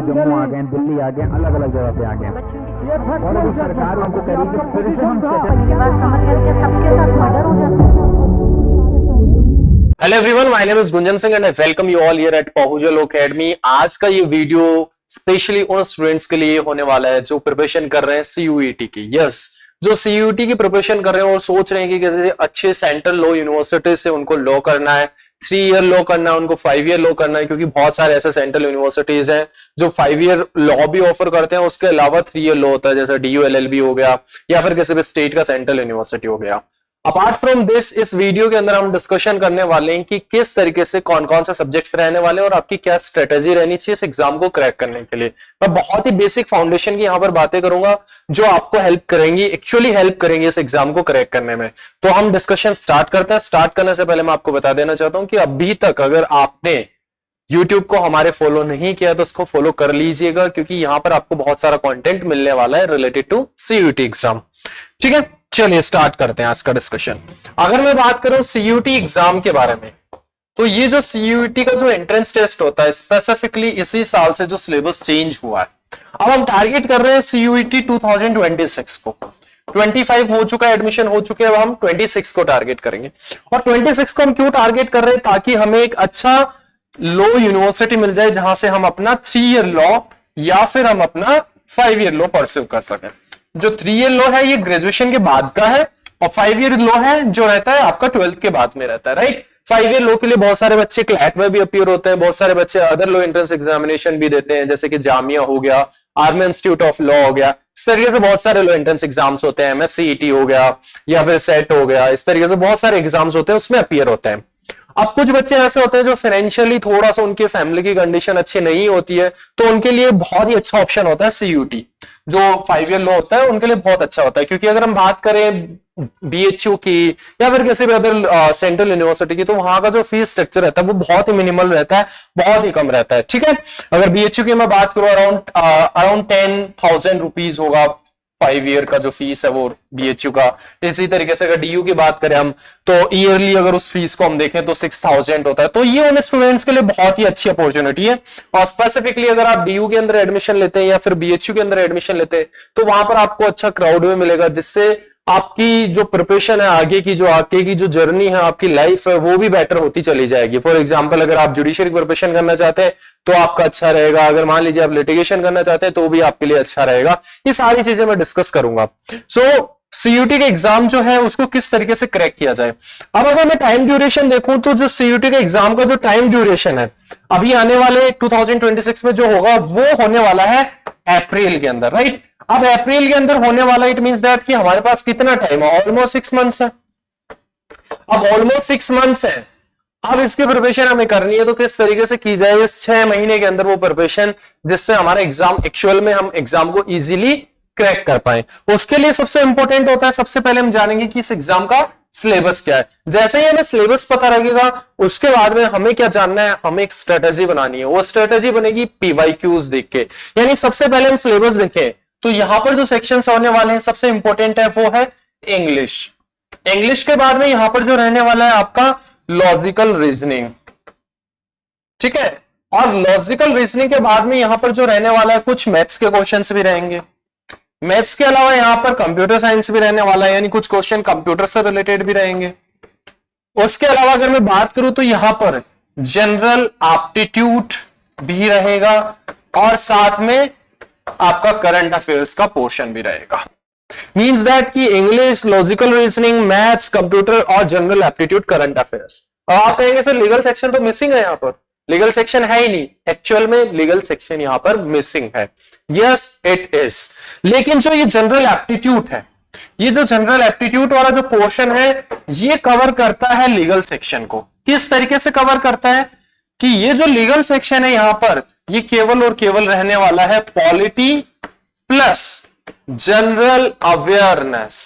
जम्मू आ गए, दिल्ली आ गए, अलग अलग जगह पे आ गए और अभी सरकार उनको करी कि फिर से हम मेरी बात समझ गए कि सबके साथ मर्डर हो जाता है। Hello everyone, my name is Gunjan Singh and I welcome you all here at Pahujal academy. आज का ये वीडियो स्पेशली उन स्टूडेंट्स के लिए होने वाला है जो प्रिपरेशन कर रहे हैं सीयूईटी की। यस, जो सीयूईटी की प्रिपरेशन कर रहे हैं और सोच रहे हैं कि कैसे अच्छे सेंट्रल लॉ यूनिवर्सिटी से उनको लॉ करना है, 3 ईयर लॉ करना है, उनको 5 ईयर लॉ करना है, क्योंकि बहुत सारे ऐसे सेंट्रल यूनिवर्सिटीज हैं जो 5 ईयर लॉ भी ऑफर करते हैं, उसके अलावा 3 ईयर लॉ होता है, जैसे DULLB हो गया या फिर किसी भी स्टेट का सेंट्रल यूनिवर्सिटी हो गया। अपार्ट फ्रॉम दिस, इस वीडियो के अंदर हम डिस्कशन करने वाले हैं कि किस तरीके से कौन कौन से सब्जेक्ट्स रहने वाले हैं और आपकी क्या स्ट्रेटेजी रहनी चाहिए इस एग्जाम को क्रैक करने के लिए। मैं बहुत ही बेसिक फाउंडेशन की यहाँ पर बातें करूंगा जो आपको हेल्प करेंगी, एक्चुअली हेल्प करेंगी इस एग्जाम को क्रैक करने में। तो हम डिस्कशन स्टार्ट करते हैं। स्टार्ट करने से पहले मैं आपको बता देना चाहता हूं कि अभी तक अगर आपने YouTube को हमारे फॉलो नहीं किया तो उसको फॉलो कर लीजिएगा, क्योंकि यहां पर आपको बहुत सारा कंटेंट मिलने वाला है रिलेटेड टू सीयूईटी एग्जाम। ठीक है, चलिए स्टार्ट करते हैं आज का डिस्कशन। अगर मैं बात करूं सीयूईटी एग्जाम के बारे में, तो ये जो सीयूईटी का जो एंट्रेंस टेस्ट होता है स्पेसिफिकली इसी साल से जो सिलेबस चेंज हुआ है। अब हम टारगेट कर रहे हैं सीयूईटी 2026 को। 25 हो चुका है, एडमिशन हो चुके हैं, अब हम 26 को टारगेट करेंगे। और 26 को हम क्यों टारगेट कर रहे हैं? ताकि हमें एक अच्छा लॉ यूनिवर्सिटी मिल जाए जहां से हम अपना 3 ईयर लॉ या फिर हम अपना 5 ईयर लॉ परस्यू कर सकें। जो 3 ईयर लॉ है ये ग्रेजुएशन के बाद का है और 5 ईयर लॉ है जो रहता है आपका 12th के बाद में रहता है, राइट। 5 ईयर लॉ के लिए बहुत सारे बच्चे क्लैट में भी अपीयर होते हैं, बहुत सारे बच्चे अदर लॉ एंट्रेंस एग्जामिनेशन भी देते हैं, जैसे कि जामिया हो गया, आर्मी इंस्टीट्यूट ऑफ लॉ हो गया। इस तरीके से बहुत सारे लॉ एंट्रेंस एग्जाम्स होते हैं, MSCET हो गया या फिर सेट हो गया, इस तरीके से बहुत सारे एग्जाम्स होते हैं, उसमें अपीयर होते हैं। अब कुछ बच्चे ऐसे होते हैं जो फाइनेंशियली थोड़ा सा उनके फैमिली की कंडीशन अच्छी नहीं होती है, तो उनके लिए बहुत ही अच्छा ऑप्शन होता है सीयूईटी। जो 5 ईयर लॉ होता है उनके लिए बहुत अच्छा होता है, क्योंकि अगर हम बात करें BHU की या फिर किसी भी अदर सेंट्रल यूनिवर्सिटी की, तो वहां का जो फीस स्ट्रक्चर रहता है वो बहुत ही मिनिमल रहता है, बहुत ही कम रहता है। ठीक है, अगर BHU की मैं बात करूं अराउंड 10,000 रुपीज होगा 5 ईयर का जो फीस है वो BHU का। इसी तरीके से अगर DU की बात करें हम, तो ईयरली अगर उस फीस को हम देखें तो 6,000 होता है। तो ये उन स्टूडेंट्स के लिए बहुत ही अच्छी अपॉर्चुनिटी है। और स्पेसिफिकली अगर आप DU के अंदर एडमिशन लेते हैं या फिर BHU के अंदर एडमिशन लेते हैं, तो वहां पर आपको अच्छा क्राउड में मिलेगा, जिससे आपकी जो प्रिपरेशन है, आगे की जो जर्नी है, आपकी लाइफ है, वो भी बेटर होती चली जाएगी। फॉर एग्जांपल, अगर आप जुडिशरी प्रिपरेशन करना चाहते हैं तो आपका अच्छा रहेगा, अगर मान लीजिए आप लिटिगेशन करना चाहते हैं तो भी आपके लिए अच्छा रहेगा। ये सारी चीजें मैं डिस्कस करूंगा। सीयूईटी का एग्जाम जो है उसको किस तरीके से क्रैक किया जाए। अब अगर मैं टाइम ड्यूरेशन देखूं तो जो सीयूईटी का एग्जाम का जो टाइम ड्यूरेशन है अभी आने वाले 2026 में जो होगा वो होने वाला है अप्रैल के अंदर, राइट। अब अप्रैल के अंदर होने वाला, इट मींस दैट कि हमारे पास कितना टाइम है? ऑलमोस्ट 6 मंथ्स है। अब ऑलमोस्ट 6 मंथ्स है, अब इसकी प्रिपरेशन हमें करनी है, तो किस तरीके से की जाए इस 6 महीने के अंदर वो प्रिपरेशन, जिससे हमारा एग्जाम एक्चुअल में हम एग्जाम को इजीली क्रैक कर पाए। उसके लिए सबसे इंपॉर्टेंट होता है, सबसे पहले हम जानेंगे कि इस एग्जाम का सिलेबस क्या है। जैसे ही हमें सिलेबस पता लगेगा, उसके बाद में हमें क्या जानना है, हमें एक स्ट्रेटेजी बनानी है। वो स्ट्रेटेजी बनेगी PYQs देख के। यानी सबसे पहले हम सिलेबस देखें तो यहां पर जो सेक्शंस होने वाले हैं सबसे इंपॉर्टेंट है वो है इंग्लिश। इंग्लिश के बाद में यहां पर जो रहने वाला है आपका लॉजिकल रीजनिंग। ठीक है, और लॉजिकल रीजनिंग के बाद में यहां पर जो रहने वाला है कुछ मैथ्स के क्वेश्चंस भी रहेंगे। मैथ्स के अलावा यहां पर कंप्यूटर साइंस भी रहने वाला है, यानी कुछ क्वेश्चन कंप्यूटर से रिलेटेड भी रहेंगे। उसके अलावा अगर मैं बात करूं तो यहां पर जनरल एप्टीट्यूड भी रहेगा और साथ में आपका करंट अफेयर्स का पोर्शन भी रहेगा। मींस दैट कि English, logical reasoning, maths, computer और जनरल एप्टीट्यूड, करंट अफेयर्स। और आप कहेंगे सर लीगल सेक्शन तो मिसिंग है, यहां पर लीगल सेक्शन है ही नहीं। एक्चुअल में लीगल सेक्शन यहां पर मिसिंग है। Yes it is. लेकिन जो ये जनरल एप्टीट्यूड है, ये जो जनरल एप्टीट्यूड वाला जो पोर्शन है, ये कवर करता है लीगल सेक्शन को। किस तरीके से कवर करता है कि ये जो लीगल सेक्शन है यहां पर, ये केवल और केवल रहने वाला है polity plus general awareness.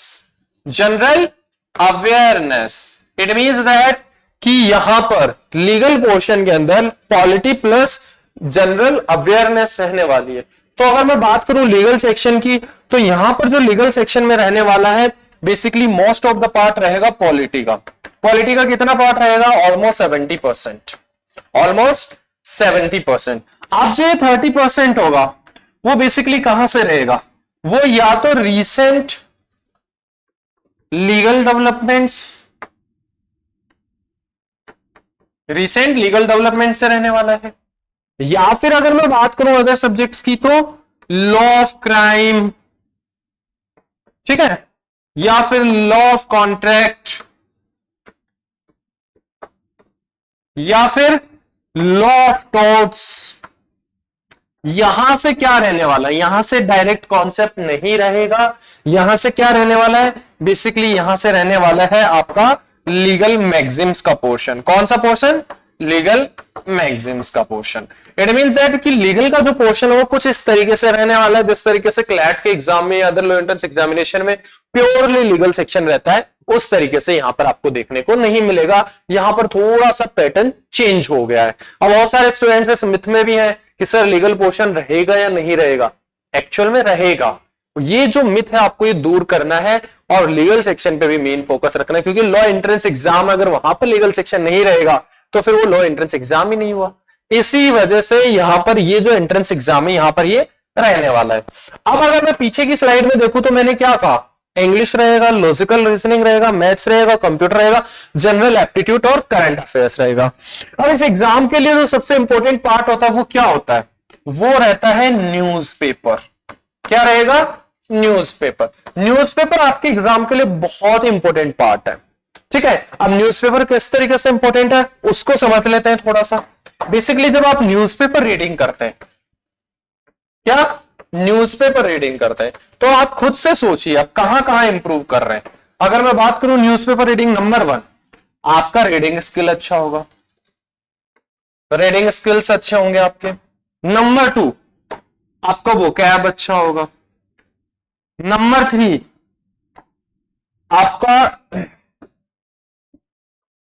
General awareness, it means that कि यहां पर लीगल पोर्शन के अंदर पॉलिटी प्लस जनरल अवेयरनेस रहने वाली है। तो अगर मैं बात करूं लीगल सेक्शन की, तो यहां पर जो लीगल सेक्शन में रहने वाला है basically most of the part रहेगा पॉलिटी का। पॉलिटी का कितना पार्ट रहेगा? ऑलमोस्ट 70%। ऑलमोस्ट 70%। अब जो 30% होगा वो बेसिकली कहां से रहेगा, वो या तो recent legal developments, recent legal development से रहने वाला है, या फिर अगर मैं बात करूं अदर सब्जेक्ट्स की तो लॉ ऑफ क्राइम, ठीक है, या फिर लॉ ऑफ कॉन्ट्रैक्ट, या फिर लॉ ऑफ टॉर्ट्स। यहां से क्या रहने वाला है, यहां से डायरेक्ट कॉन्सेप्ट नहीं रहेगा, यहां से क्या रहने वाला है, बेसिकली यहां से रहने वाला है आपका लीगल मैक्सिम्स का पोर्शन। कौन सा पोर्शन, लीगल मैक्सिम्स का पोर्शन। इट मींस दैट कि लीगल का जो पोर्शन है वो कुछ इस तरीके से रहने वाला है जिस तरीके से क्लैट के एग्जाम में या अदर लॉ एंट्रेंस एग्जामिनेशन में प्योरली लीगल सेक्शन रहता है, उस तरीके से यहां पर आपको देखने को नहीं मिलेगा। यहां पर थोड़ा सा पैटर्न चेंज हो गया है। अब बहुत सारे स्टूडेंट्स इस मिथ में भी हैं कि सर लीगल पोर्शन रहेगा या नहीं रहेगा, एक्चुअल में रहेगा। ये जो मिथ है आपको ये दूर करना है और लीगल सेक्शन पे भी मेन फोकस रखना है, क्योंकि लॉ एंट्रेंस एग्जाम अगर वहां पर लीगल सेक्शन नहीं रहेगा तो फिर वो लॉ एंट्रेंस एग्जाम ही नहीं हुआ। इसी वजह से यहां पर ये जो एंट्रेंस एग्जाम है यहां पर ये रहने वाला है। अब अगर मैं पीछे की स्लाइड में देखूं तो मैंने क्या कहा, इंग्लिश रहेगा, लॉजिकल रीजनिंग रहेगा, मैथ्स रहेगा, कंप्यूटर रहेगा, जनरल एप्टीट्यूड और करंट अफेयर्स रहेगा। अब इस एग्जाम के लिए जो सबसे इंपॉर्टेंट पार्ट होता है वो क्या होता है, वो रहता है न्यूज़पेपर। क्या रहेगा, न्यूज़पेपर। न्यूज़पेपर आपके एग्जाम के लिए बहुत इंपॉर्टेंट पार्ट है, ठीक है। अब न्यूज़पेपर किस तरीके से इंपॉर्टेंट है उसको समझ लेते हैं थोड़ा सा। बेसिकली जब आप न्यूज़पेपर रीडिंग करते हैं, क्या न्यूज़पेपर रीडिंग करते हैं, तो आप खुद से सोचिए आप कहां कहां इंप्रूव कर रहे हैं। अगर मैं बात करूं न्यूज़पेपर रीडिंग, नंबर 1 आपका रीडिंग स्किल अच्छा होगा, रीडिंग स्किल्स अच्छे होंगे आपके। नंबर 2 आपका वोकैब अच्छा होगा। नंबर 3 आपका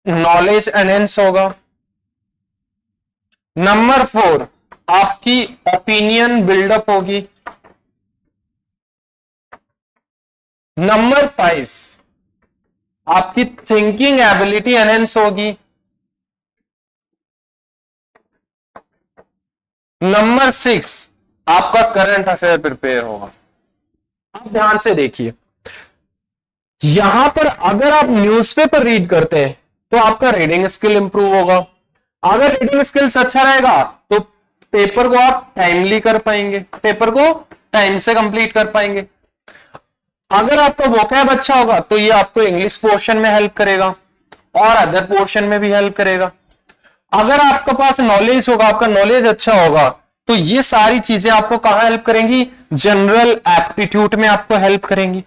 नॉलेज एनहेंस होगा। नंबर 4 आपकी ओपिनियन बिल्डअप होगी। नंबर 5 आपकी थिंकिंग एबिलिटी एनहेंस होगी। नंबर 6 आपका करंट अफेयर प्रिपेयर होगा। अब ध्यान से देखिए, यहां पर अगर आप न्यूज़पेपर रीड करते हैं तो आपका रीडिंग स्किल इंप्रूव होगा। अगर रीडिंग स्किल्स अच्छा रहेगा तो पेपर को आप टाइमली कर पाएंगे, पेपर को टाइम से कंप्लीट कर पाएंगे। अगर आपका वोकैब अच्छा होगा तो ये आपको इंग्लिश पोर्शन में हेल्प करेगा और अदर पोर्शन में भी हेल्प करेगा। अगर आपके पास नॉलेज होगा, आपका नॉलेज अच्छा होगा, तो ये सारी चीजें आपको कहां हेल्प करेंगी, जनरल एप्टीट्यूड में आपको हेल्प करेंगी।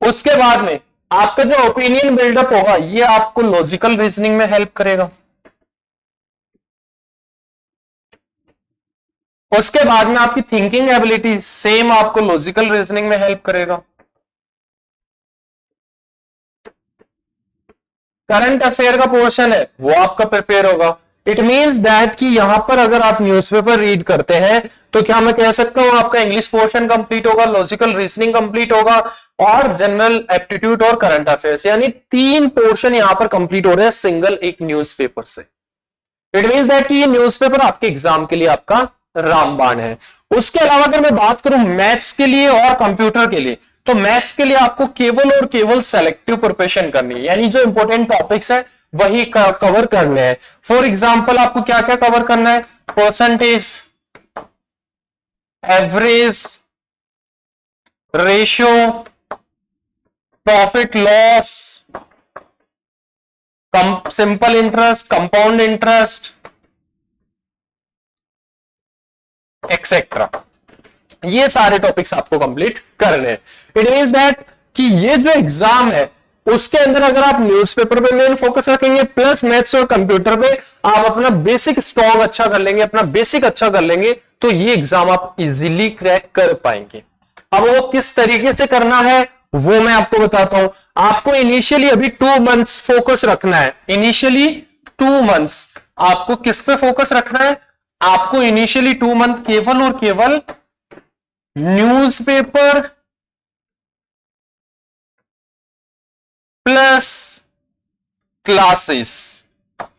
उसके बाद में आपका जो ओपिनियन बिल्डअप होगा ये आपको लॉजिकल रीजनिंग में हेल्प करेगा। उसके बाद में आपकी थिंकिंग एबिलिटी सेम आपको लॉजिकल रीजनिंग में हेल्प करेगा। करंट अफेयर का पोर्शन है वो आपका प्रिपेयर होगा। इट मींस दैट कि यहां पर अगर आप न्यूज़पेपर रीड करते हैं तो क्या मैं कह सकता हूं आपका इंग्लिश पोर्शन कंप्लीट होगा, लॉजिकल रीजनिंग कंप्लीट होगा और जनरल एप्टीट्यूड और करंट अफेयर्स, यानी 3 पोर्शन यहां पर कंप्लीट हो रहे हैं सिंगल एक न्यूज़पेपर से। इट मींस दैट कि ये न्यूज़पेपर आपके एग्जाम के लिए आपका रामबाण है। उसके अलावा अगर मैं बात करूं मैथ्स के लिए और कंप्यूटर के लिए, तो मैथ्स के लिए आपको केवल और केवल सेलेक्टिव प्रिपरेशन करनी है, यानी जो इंपॉर्टेंट टॉपिक्स है वही कवर करने हैं। फॉर एग्जांपल आपको क्या क्या कवर करना है, percentage, average, ratio, profit loss, simple interest, compound interest, etcetera. ये सारे टॉपिक्स आपको कंप्लीट करने हैं। इट मींस दैट कि ये जो एग्जाम है उसके अंदर अगर आप न्यूज़पेपर पे मेन फोकस रखेंगे प्लस मैथ्स और कंप्यूटर पे आप अपना बेसिक स्ट्रॉन्ग अच्छा कर लेंगे, अपना बेसिक अच्छा कर लेंगे, तो ये एग्जाम आप इजीली क्रैक कर पाएंगे। अब वो किस तरीके से करना है वो मैं आपको बताता हूं। आपको इनिशियली अभी 2 मंथ्स फोकस रखना है। इनिशियली 2 मंथ्स आपको किस पे फोकस रखना है, आपको इनिशियली 2 मंथ केवल और केवल newspaper plus classes,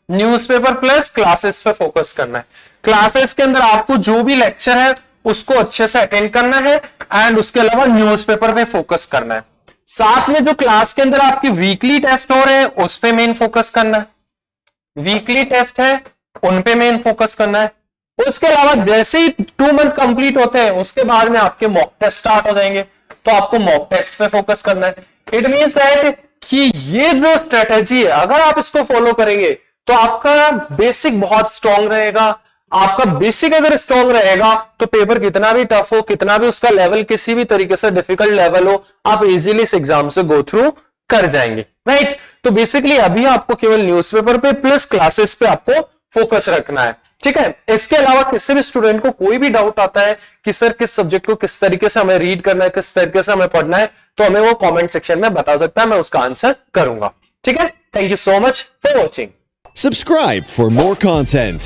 newspaper plus classes पे फोकस करना है। क्लासेस के अंदर आपको जो भी लेक्चर है उसको अच्छे से अटेंड करना है एंड उसके अलावा न्यूज़पेपर पे फोकस करना है। साथ में जो क्लास के अंदर आपकी वीकली टेस्ट हो रहे हैं उस पे मेन फोकस करना है, वीकली टेस्ट है उन पे मेन फोकस करना है। उसके अलावा जैसे ही 2 मंथ कंप्लीट होते हैं उसके बाद में आपके मॉक टेस्ट स्टार्ट हो जाएंगे, तो आपको मॉक टेस्ट पे फोकस करना है। इट मींस दैट कि ये जो स्ट्रेटेजी है अगर आप इसको फॉलो करेंगे तो आपका बेसिक बहुत स्ट्रांग रहेगा। आपका बेसिक अगर स्ट्रांग रहेगा तो पेपर कितना भी टफ हो, कितना भी उसका लेवल किसी भी तरीके से डिफिकल्ट लेवल हो, आप इजीली इस एग्जाम से गो थ्रू कर जाएंगे, राइट। तो बेसिकली अभी आपको केवल न्यूज़पेपर पे प्लस क्लासेस पे आपको फोकस रखना है, ठीक है। इसके अलावा किसी भी स्टूडेंट को कोई भी डाउट आता है कि सर किस सब्जेक्ट को किस तरीके से हमें रीड करना है, किस तरीके से हमें पढ़ना है, तो हमें वो कमेंट सेक्शन में बता सकता है, मैं उसका आंसर करूंगा, ठीक है। Thank you so much for watching. Subscribe for more content.